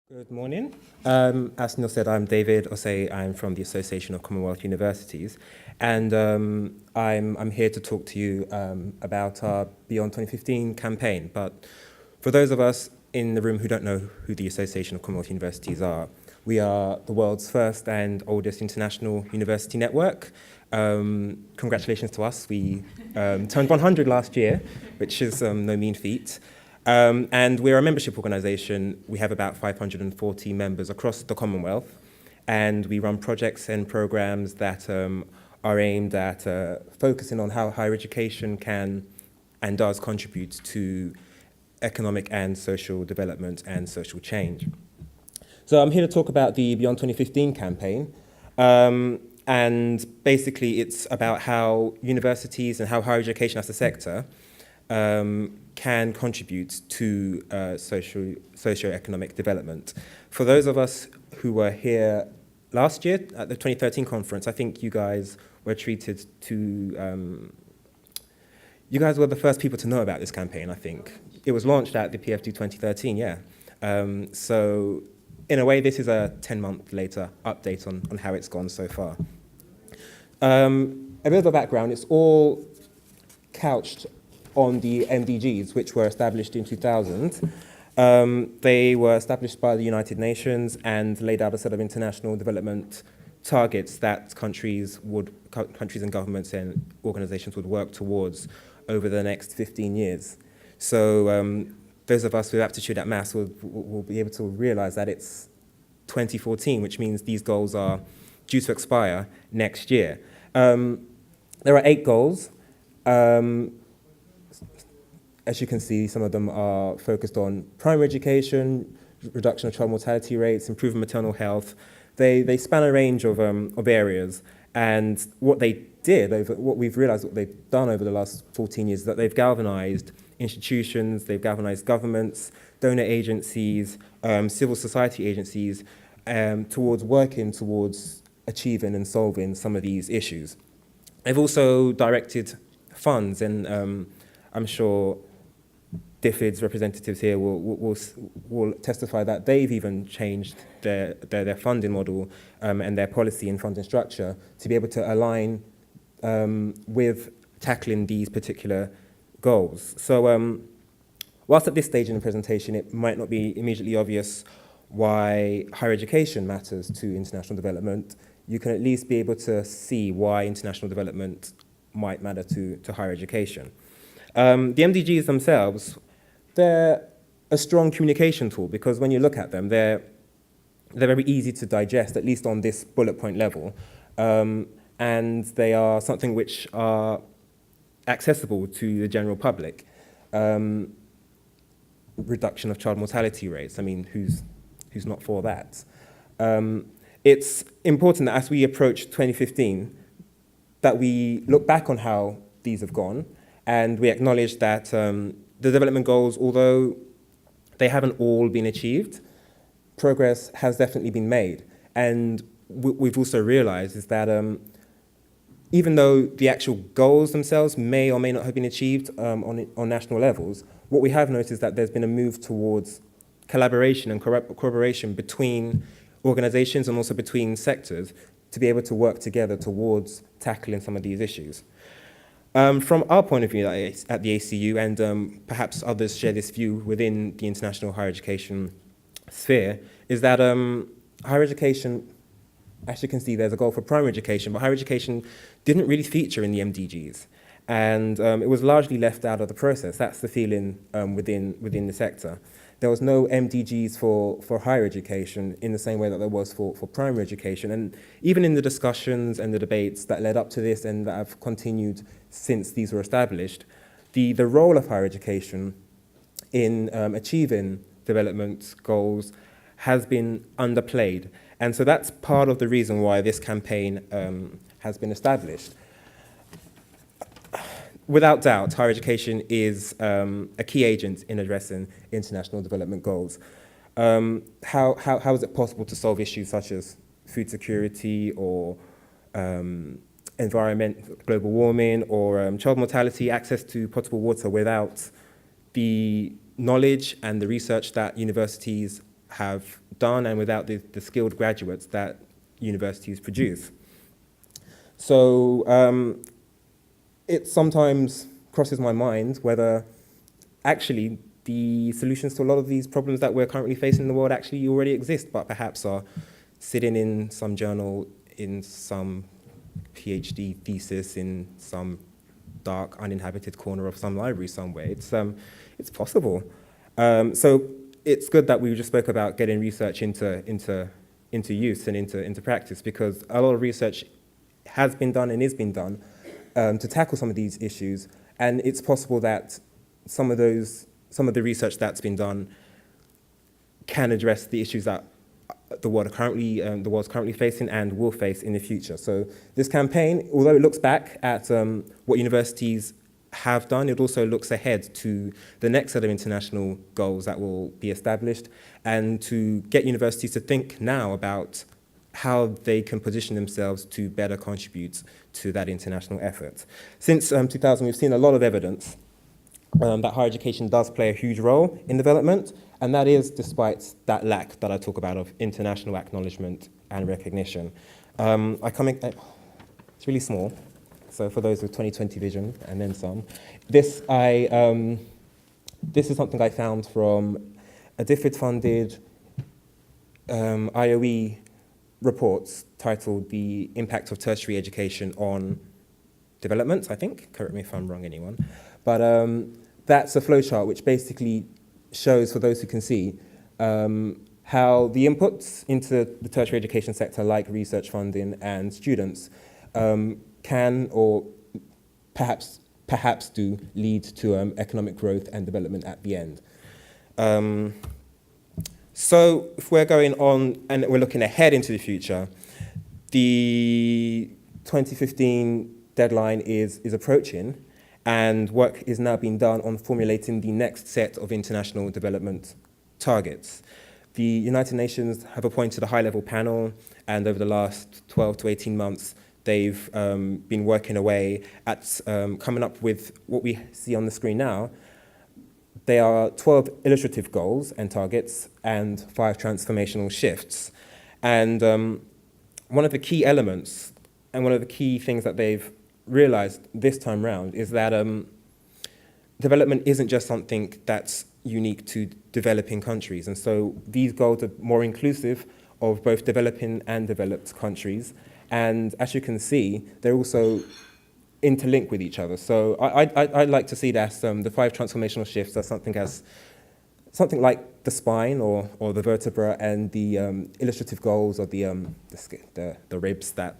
Good morning. As Neil said, I'm David Osei. I'm from the Association of Commonwealth Universities, and I'm here to talk to you about our Beyond 2015 campaign. But for those of us in the room who don't know who the Association of Commonwealth Universities are, we are the world's first and oldest international university network. Congratulations to us. We turned 100 last year, which is no mean feat. And we're a membership organisation. We have about 540 members across the Commonwealth, and we run projects and programmes that are aimed at focusing on how higher education can and does contribute to economic and social development and social change. So I'm here to talk about the Beyond 2015 campaign, and basically it's about how universities and how higher education as a sector can contribute to socio-economic development. For those of us who were here last year at the 2013 conference, I think you guys were treated to, you guys were the first people to know about this campaign, I think. It was launched at the PFD 2013, yeah. So in a way, this is a 10-month later update on how it's gone so far. A bit of a background, it's all couched on the MDGs, which were established in 2000. They were established by the United Nations and laid out a set of international development targets that countries and governments and organizations would work towards over the next 15 years. So those of us with aptitude at maths will be able to realize that it's 2014, which means these goals are due to expire next year. There are 8 goals. As you can see, some of them are focused on primary education, reduction of child mortality rates, improving maternal health. They span a range of areas, and what we've realized what they've done over the last 14 years is that they've galvanized institutions, they've galvanized governments, donor agencies, civil society agencies, towards working towards achieving and solving some of these issues. They've also directed funds, and I'm sure DFID's representatives here will testify that they've even changed their funding model and their policy and funding structure to be able to align with tackling these particular goals. So whilst at this stage in the presentation it might not be immediately obvious why higher education matters to international development, you can at least be able to see why international development might matter to higher education. The MDGs themselves, they're a strong communication tool because when you look at them, they're very easy to digest, at least on this bullet point level, and they are something which are accessible to the general public. Reduction of child mortality rates, I mean, who's not for that? It's important that as we approach 2015, that we look back on how these have gone, and we acknowledge that the development goals, although they haven't all been achieved, progress has definitely been made. And we've also realized is that even though the actual goals themselves may or may not have been achieved on national levels, what we have noticed is that there's been a move towards collaboration and cooperation between organizations and also between sectors to be able to work together towards tackling some of these issues. From our point of view at the ACU, and perhaps others share this view within the international higher education sphere, is that higher education, as you can see, there's a goal for primary education, but higher education didn't really feature in the MDGs. And it was largely left out of the process. That's the feeling within the sector. There was no MDGs for higher education in the same way that there was for primary education. And even in the discussions and the debates that led up to this and that have continued since these were established, the role of higher education in achieving development goals has been underplayed. And so that's part of the reason why this campaign has been established. Without doubt, higher education is a key agent in addressing international development goals. How is it possible to solve issues such as food security or environment, global warming, or child mortality, access to potable water without the knowledge and the research that universities have done and without the skilled graduates that universities produce. So it sometimes crosses my mind whether actually the solutions to a lot of these problems that we're currently facing in the world actually already exist, but perhaps are sitting in some journal, in some PhD thesis, in some dark, uninhabited corner of some library somewhere. It's possible. So it's good that we just spoke about getting research into use and into practice, because a lot of research has been done and is being done to tackle some of these issues, and it's possible that some of the research that's been done can address the issues that the world's currently facing and will face in the future. So this campaign, although it looks back at what universities have done, it also looks ahead to the next set of international goals that will be established, and to get universities to think now about how they can position themselves to better contribute to that international effort. Since 2000, we've seen a lot of evidence that higher education does play a huge role in development, and that is despite that lack that I talk about of international acknowledgement and recognition. It's really small, so for those with 20/20 vision and then some. This is something I found from a DFID-funded IOE report titled The Impact of Tertiary Education on Development, I think. Correct me if I'm wrong, anyone. But that's a flowchart which basically shows, for those who can see, how the inputs into the tertiary education sector, like research funding and students, can or perhaps do lead to economic growth and development at the end. So if we're going on and we're looking ahead into the future, the 2015 deadline is approaching, and work is now being done on formulating the next set of international development targets. The United Nations have appointed a high-level panel, and over the last 12 to 18 months, they've been working away at coming up with what we see on the screen now. They are 12 illustrative goals and targets and 5 transformational shifts. And one of the key elements and one of the key things that they've realized this time round is that development isn't just something that's unique to developing countries. And so these goals are more inclusive of both developing and developed countries. And as you can see, they're also interlinked with each other. So I'd like to see that the 5 transformational shifts are something like the spine or the vertebra, and the illustrative goals or the ribs that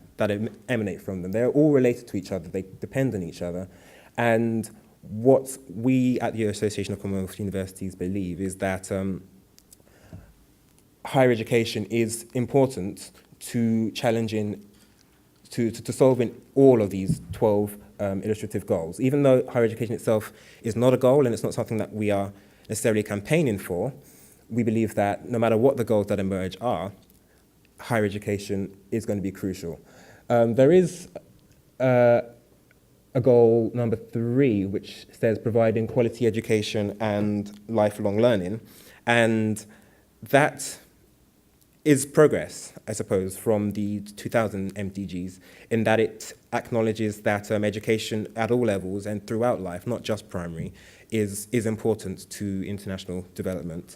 emanate from them. They're all related to each other. They depend on each other. And what we at the Association of Commonwealth Universities believe is that higher education is important to challenging, to solving all of these 12 illustrative goals. Even though higher education itself is not a goal and it's not something that we are necessarily campaigning for, we believe that no matter what the goals that emerge are, higher education is going to be crucial. There is a goal number 3, which says providing quality education and lifelong learning. And that is progress, I suppose, from the 2000 MDGs, in that it acknowledges that education at all levels and throughout life, not just primary, is important to international development.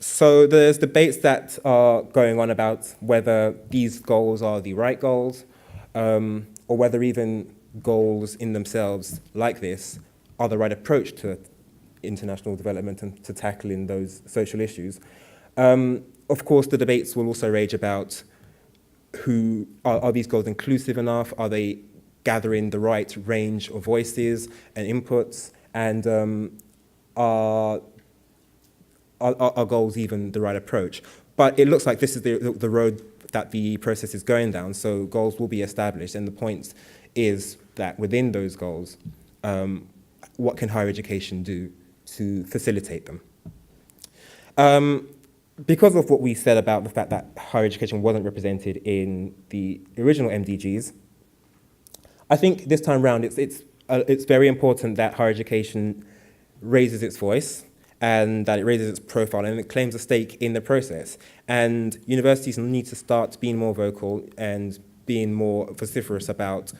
So there's debates that are going on about whether these goals are the right goals, or whether even goals in themselves like this are the right approach to international development and to tackling those social issues. Of course, the debates will also rage about are these goals inclusive enough? Are they gathering the right range of voices and inputs? And are goals even the right approach? But it looks like this is the road that the process is going down, so goals will be established, and the point is that within those goals, what can higher education do to facilitate them? Because of what we said about the fact that higher education wasn't represented in the original MDGs, I think this time round it's very important that higher education raises its voice and that it raises its profile and it claims a stake in the process. And universities need to start being more vocal and being more vociferous about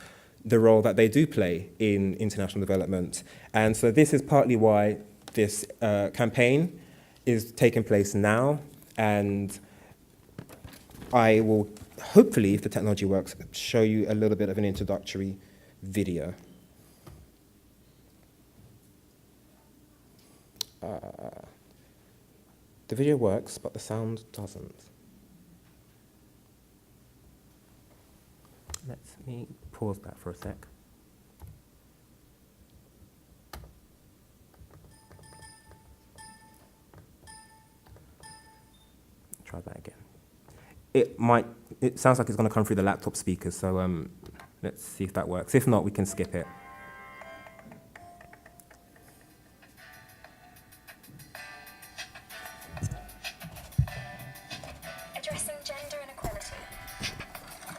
the role that they do play in international development. And so this is partly why this campaign is taking place now, and I will hopefully, if the technology works, show you a little bit of an introductory video. The video works, but the sound doesn't. Let me pause that for a sec. Try that again. It sounds like it's going to come through the laptop speakers, so let's see if that works. If not, we can skip it. Addressing gender inequality.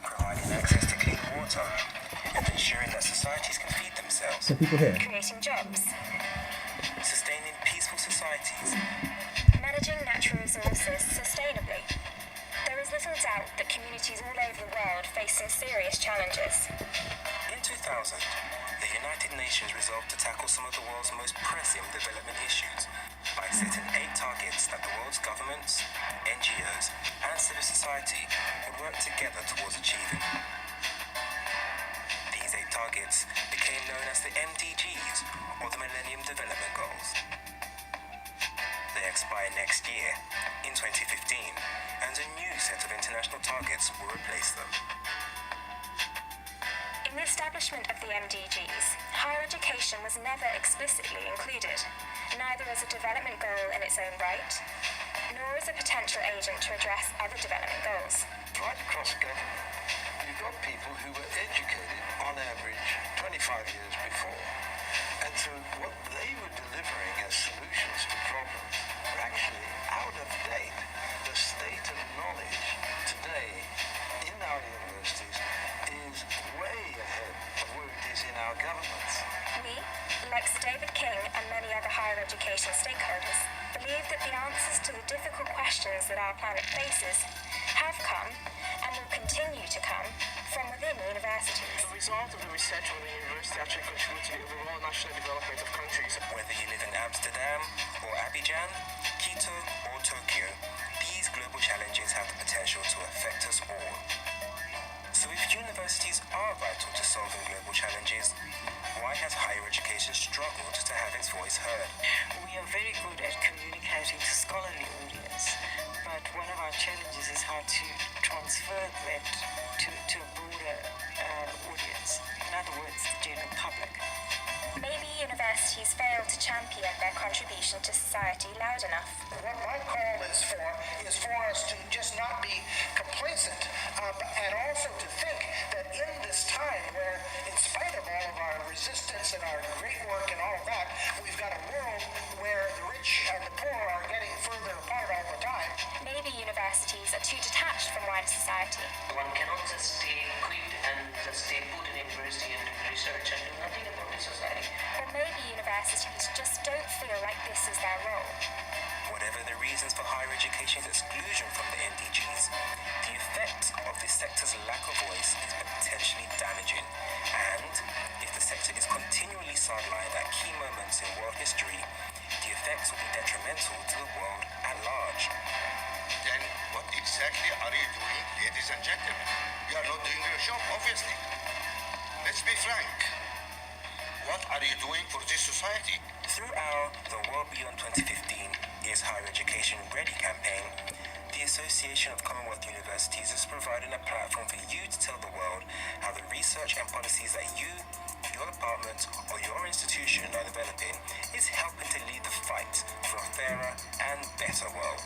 Providing access to clean water and ensuring that societies can feed themselves. Can people hear? Creating jobs. Sustaining peaceful societies. Managing natural resources sustainably. There is little doubt that communities all over the world face some serious challenges. In 2000, the United Nations resolved to tackle some of the world's most pressing development issues by setting 8 targets that the world's governments, NGOs, and civil society would work together towards achieving. These 8 targets became known as the MDGs, or the Millennium Development Goals. They expire next year, in 2015, and a new set of international targets will replace them. In the establishment of the MDGs, higher education was never explicitly included, neither as a development goal in its own right, nor as a potential agent to address other development goals. Right across government, you've got people who were educated, on average, 25 years before. And so what they were delivering as solutions to problems were actually out of date. The state of knowledge today in our universities is way ahead of where it is in our governments. We, like Sir David King and many other higher education stakeholders, believe that the answers to the difficult questions that our planet faces have come and will continue to come from within universities. The result of the research on the university actually contributes to the overall national development of countries. Whether you live in Amsterdam or Abidjan, Quito or Tokyo, these global challenges have the potential to affect us all. So if universities are vital to solving global challenges, why has higher education struggled to have its voice heard? We are very good at communicating to scholarly audience, but one of our challenges is how to transfer that to a broader audience. In other words, the general public. Maybe universities fail to champion their contribution to society loud enough. What my call is for us to just not be complacent, and also to think that in this time where, in spite of all of our resistance and our great work and all of that, we've got a world where the rich and the poor are getting further apart all the time. Maybe universities are too detached from wider society. One cannot just stay quit and just stay put in university and do research and do nothing about the society. Or maybe universities just don't feel like this is their role. Whatever the reasons for higher education's exclusion from the MDGs, the effect of this sector's lack of voice is potentially damaging. And if the sector is continually sidelined at key moments in world history, the effects will be detrimental to the world at large. Then what exactly are you doing, ladies and gentlemen? You are not doing your job, obviously. Let's be frank. What are you doing for this society? Through our The World Beyond 2015 Is Higher Education Ready campaign, the Association of Commonwealth Universities is providing a platform for you to tell the world how the research and policies that you, your department, or your institution are developing is helping to lead the fight for a fairer and better world.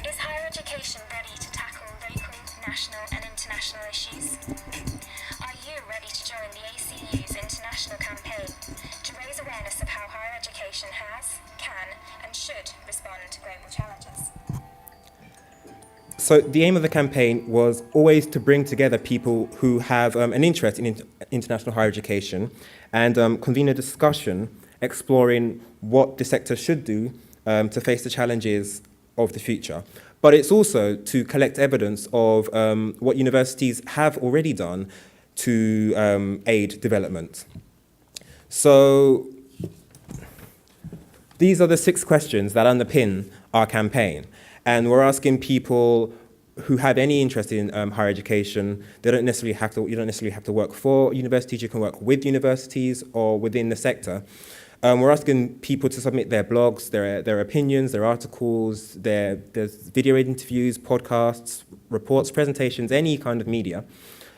Is higher education ready to tackle local, national, and international issues? Are you ready to join the ACU's international campaign to raise awareness of how higher education has, can, and should respond to global challenges? So the aim of the campaign was always to bring together people who have an interest in international higher education and convene a discussion exploring what the sector should do to face the challenges of the future. But it's also to collect evidence of what universities have already done to aid development. So these are the 6 questions that underpin our campaign. And we're asking people who have any interest in higher education. You don't necessarily have to work for universities. You can work with universities or within the sector. We're asking people to submit their blogs, their opinions, their articles, there's video interviews, podcasts, reports, presentations, any kind of media,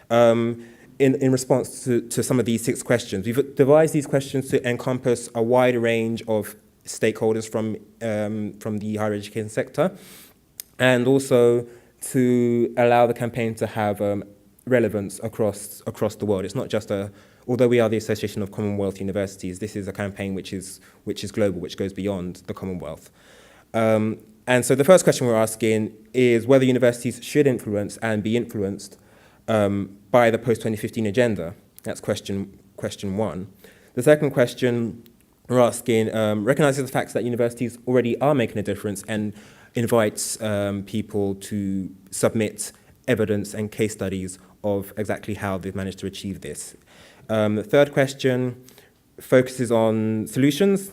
in response to some of these 6 questions. We've devised these questions to encompass a wide range of stakeholders from the higher education sector, and also to allow the campaign to have relevance across the world. It's not just although we are the Association of Commonwealth Universities, this is a campaign which is global, which goes beyond the Commonwealth. And so the first question we're asking is whether universities should influence and be influenced by the post-2015 agenda. That's question 1. The second question we're asking recognizes the fact that universities already are making a difference and invites people to submit evidence and case studies of exactly how they've managed to achieve this. The third question focuses on solutions,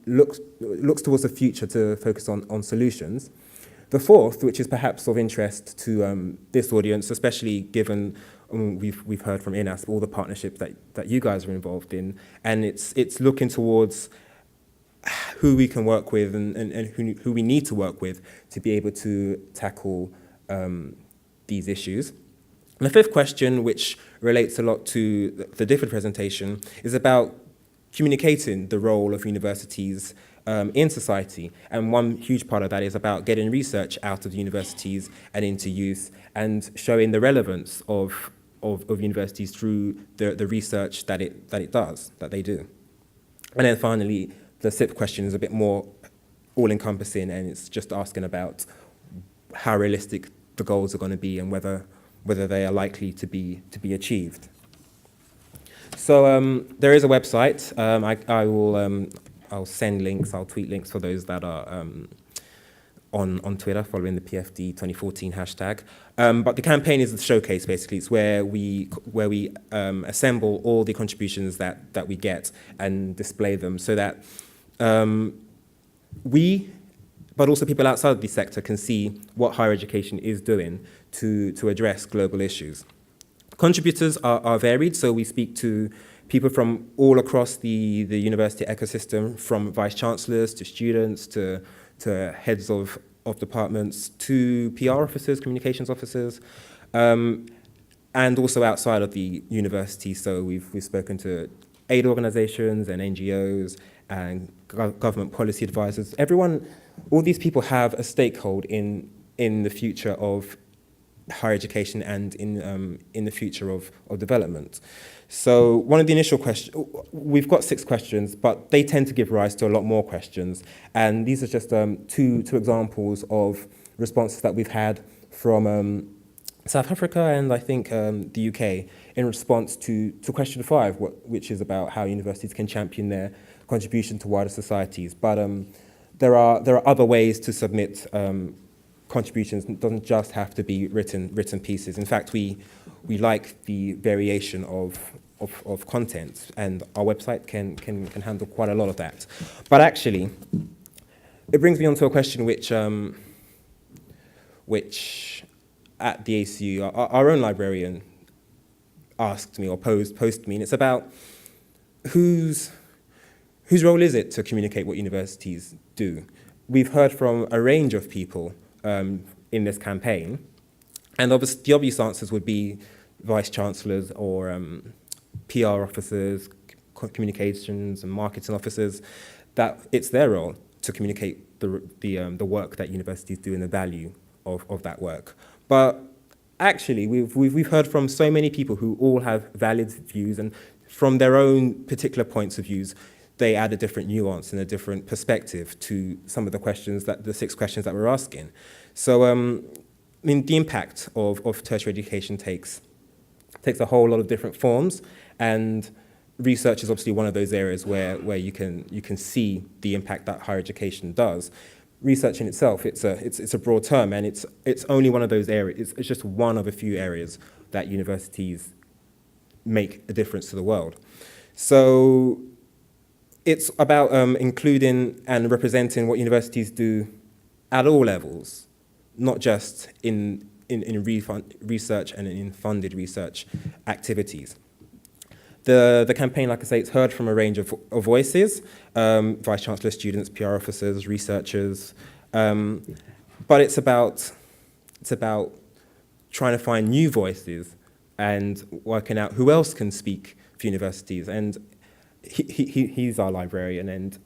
looks towards the future to focus on solutions. The fourth, which is perhaps of interest to this audience, especially given we've heard from INASP, all the partnerships that you guys are involved in, and it's looking towards who we can work with and who we need to work with to be able to tackle these issues. And the fifth question, which relates a lot to the different presentation, is about communicating the role of universities in society. And one huge part of that is about getting research out of universities and into youth and showing the relevance of universities through the research that they do. And then finally, the sixth question is a bit more all-encompassing, and it's just asking about how realistic the goals are going to be and whether they are likely to be achieved. So there is a website. I'll send links. I'll tweet links for those that are on Twitter following the PFD 2014 hashtag. But the campaign is the showcase. Basically, it's where we assemble all the contributions that we get and display them, so that we, but also people outside of the sector, can see what higher education is doing to address global issues. Contributors are varied, so we speak to people from all across the university ecosystem, from vice-chancellors to students to heads of departments to PR officers, communications officers, and also outside of the university. So we've spoken to aid organizations and NGOs and government policy advisors. All these people have a stakehold in the future of higher education and in the future of development. So one of the initial questions, we've got 6 questions, but they tend to give rise to a lot more questions. And these are just two examples of responses that we've had from South Africa and I think the UK in response to question 5, which is about how universities can champion their contribution to wider societies. But there are other ways to submit contributions. It doesn't just have to be written pieces. In fact, we like the variation of content, and our website can handle quite a lot of that. But actually, it brings me on to a question which at the ACU, our own librarian asked me or posed to me, and it's about whose role is it to communicate what universities do? We've heard from a range of people in this campaign, and obviously the obvious answers would be vice-chancellors or PR officers, communications and marketing officers, that it's their role to communicate the work that universities do and the value of that work. But actually, we've heard from so many people who all have valid views, and from their own particular points of views, they add a different nuance and a different perspective to some of the 6 questions that we're asking. So, the impact of tertiary education takes a whole lot of different forms, and research is obviously one of those areas where you can see the impact that higher education does. Research in itself, it's a broad term, and it's only one of those areas. It's just one of a few areas that universities make a difference to the world. So it's about including and representing what universities do at all levels, not just in research and in funded research activities. The campaign, like I say, it's heard from a range of voices, vice chancellors, students, PR officers, researchers, but it's about trying to find new voices and working out who else can speak for universities. And he's our librarian, and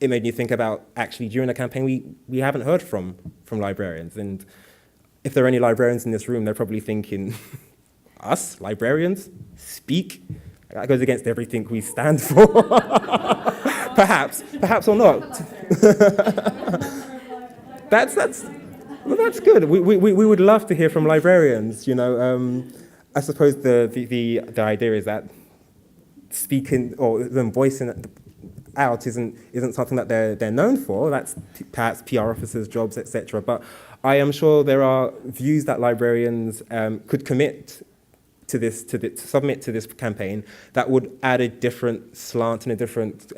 it made me think about, actually, during the campaign, we haven't heard from librarians. And if there are any librarians in this room, they're probably thinking, us, librarians, speak? That goes against everything we stand for. Perhaps or not. That's good. We would love to hear from librarians. You know, I suppose the idea is that speaking or them voicing out isn't something that they're known for. That's perhaps PR officers' jobs, etc. But I am sure there are views that librarians could commit to submit to this campaign that would add a different slant and a different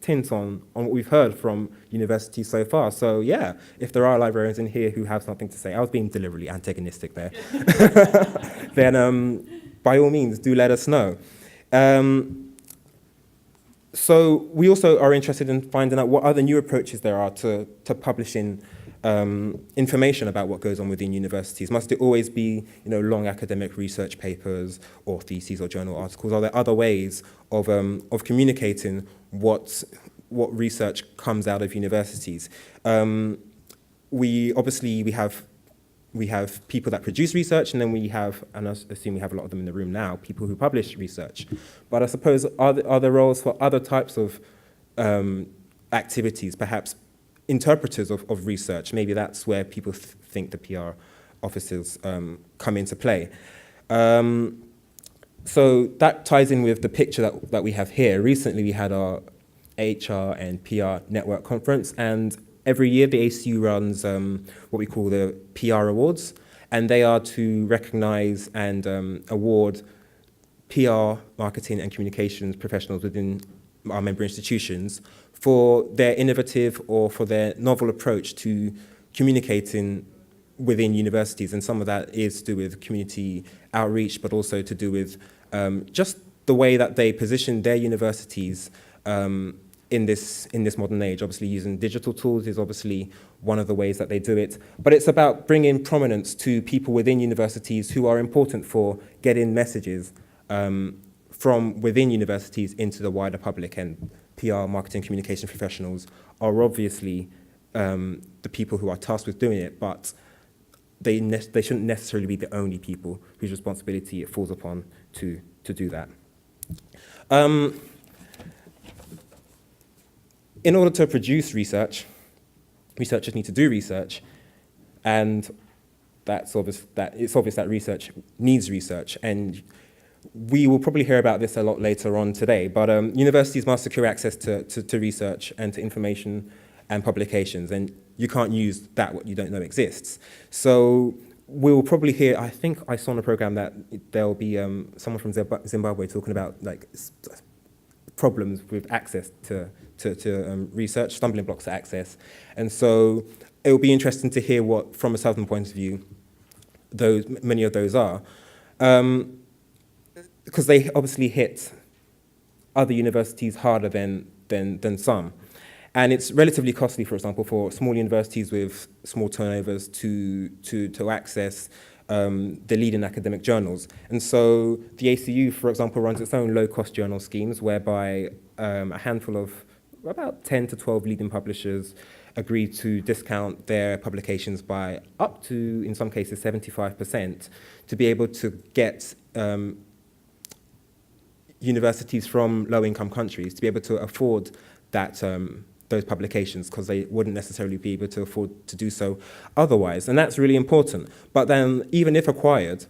tint on what we've heard from universities so far. So yeah, if there are librarians in here who have something to say, I was being deliberately antagonistic there, then by all means, do let us know. So we also are interested in finding out what other new approaches there are to publishing information about what goes on within universities. Must it always be, long academic research papers or theses or journal articles? Are there other ways of communicating what research comes out of universities? We have people that produce research, and then we have, and I assume we have a lot of them in the room now, people who publish research. But I suppose are there roles for other types of activities, perhaps interpreters of research? Maybe that's where people think the PR officers come into play. So that ties in with the picture that we have here. Recently, we had our HR and PR network conference, and every year the ACU runs what we call the PR Awards, and they are to recognize and award PR, marketing and communications professionals within our member institutions for their innovative or for their novel approach to communicating within universities. And some of that is to do with community outreach, but also to do with just the way that they position their universities in this modern age. Obviously, using digital tools is obviously one of the ways that they do it. But it's about bringing prominence to people within universities who are important for getting messages from within universities into the wider public. And PR, marketing, communication professionals are obviously the people who are tasked with doing it, but they shouldn't necessarily be the only people whose responsibility it falls upon to do that. In order to produce research, researchers need to do research, and it's obvious that research needs research. And we will probably hear about this a lot later on today, but universities must secure access to research and to information and publications, and you can't use that what you don't know exists. So we'll probably hear, I think I saw on a program that there'll be someone from Zimbabwe talking about problems with access to research, stumbling blocks to access. And so it will be interesting to hear what, from a Southern point of view, many of those are. Because they obviously hit other universities harder than some. And it's relatively costly, for example, for small universities with small turnovers to access the leading academic journals. And so the ACU, for example, runs its own low-cost journal schemes whereby a handful of about 10 to 12 leading publishers agree to discount their publications by up to, in some cases, 75% to be able to get universities from low-income countries to be able to afford that those publications, because they wouldn't necessarily be able to afford to do so otherwise. And that's really important. But then, even if acquired,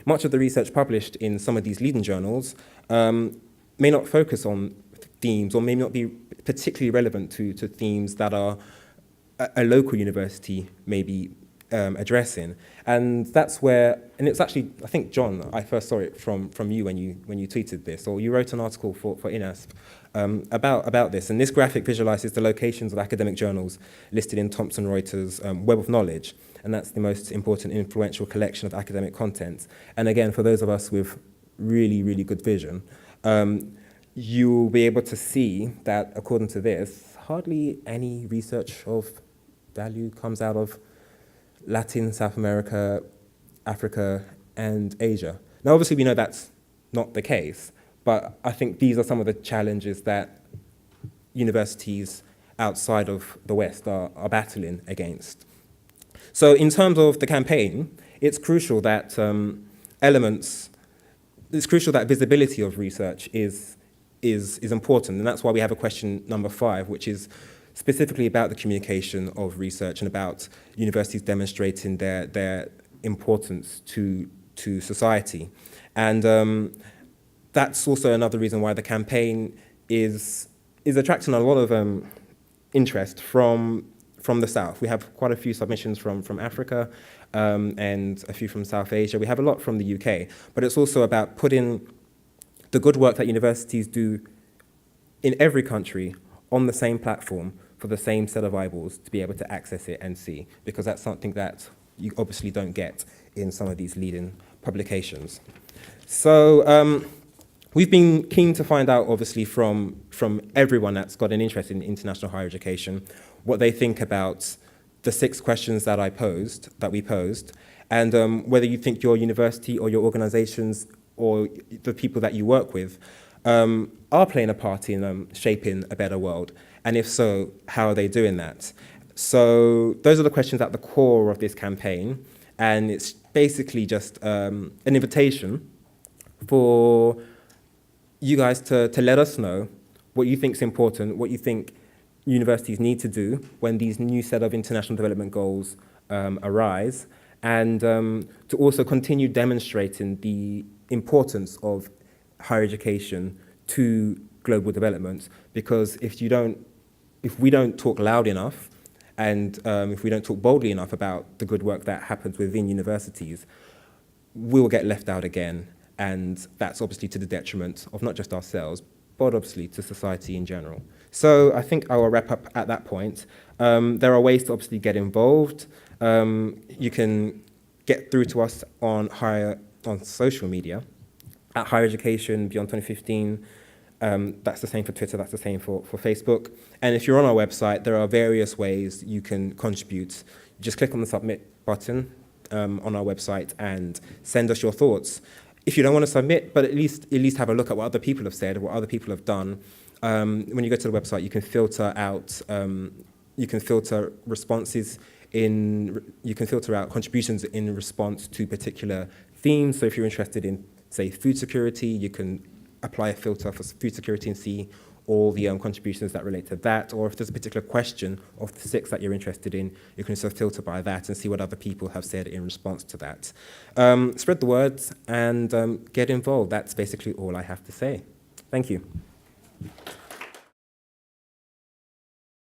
much of the research published in some of these leading journals may not focus on themes or may not be particularly relevant to themes that are a local university may be addressing. And that's where, and it's actually, I think, John, I first saw it from you when you tweeted this, or you wrote an article for INASP about this. And this graphic visualizes the locations of academic journals listed in Thomson Reuters' Web of Knowledge. And that's the most important influential collection of academic content. And again, for those of us with really, really good vision, you'll be able to see that, according to this, hardly any research of value comes out of Latin, South America, Africa, and Asia. Now, obviously, we know that's not the case, but I think these are some of the challenges that universities outside of the West are battling against. So in terms of the campaign, it's crucial that visibility of research is important, and that's why we have a question number 5, which is specifically about the communication of research and about universities demonstrating their importance to society. And that's also another reason why the campaign is attracting a lot of interest from the South. We have quite a few submissions from Africa and a few from South Asia. We have a lot from the UK, but it's also about putting the good work that universities do in every country on the same platform for the same set of eyeballs to be able to access it and see, because that's something that you obviously don't get in some of these leading publications. So we've been keen to find out, obviously, from everyone that's got an interest in international higher education, what they think about the 6 questions that we posed, and whether you think your university or your organizations or the people that you work with are playing a part in shaping a better world. And if so, how are they doing that? So those are the questions at the core of this campaign. And it's basically just an invitation for you guys to let us know what you think is important, what you think universities need to do when these new set of international development goals arise, and to also continue demonstrating the importance of higher education to global development. Because if we don't talk loud enough, and if we don't talk boldly enough about the good work that happens within universities, we'll get left out again. And that's obviously to the detriment of not just ourselves, but obviously to society in general. So I think I will wrap up at that point. There are ways to obviously get involved. You can get through to us on social media at Higher Education Beyond 2015. That's the same for Twitter, that's the same for Facebook. And if you're on our website, there are various ways you can contribute. Just click on the submit button on our website and send us your thoughts. If you don't want to submit, but at least have a look at what other people have said, what other people have done. When you go to the website, you can filter out, you can filter responses you can filter out contributions in response to particular themes. So if you're interested in, say, food security, you can apply a filter for food security and see all the contributions that relate to that. Or if there's a particular question of the 6 that you're interested in, you can also filter by that and see what other people have said in response to that. Spread the words and get involved. That's basically all I have to say. Thank you.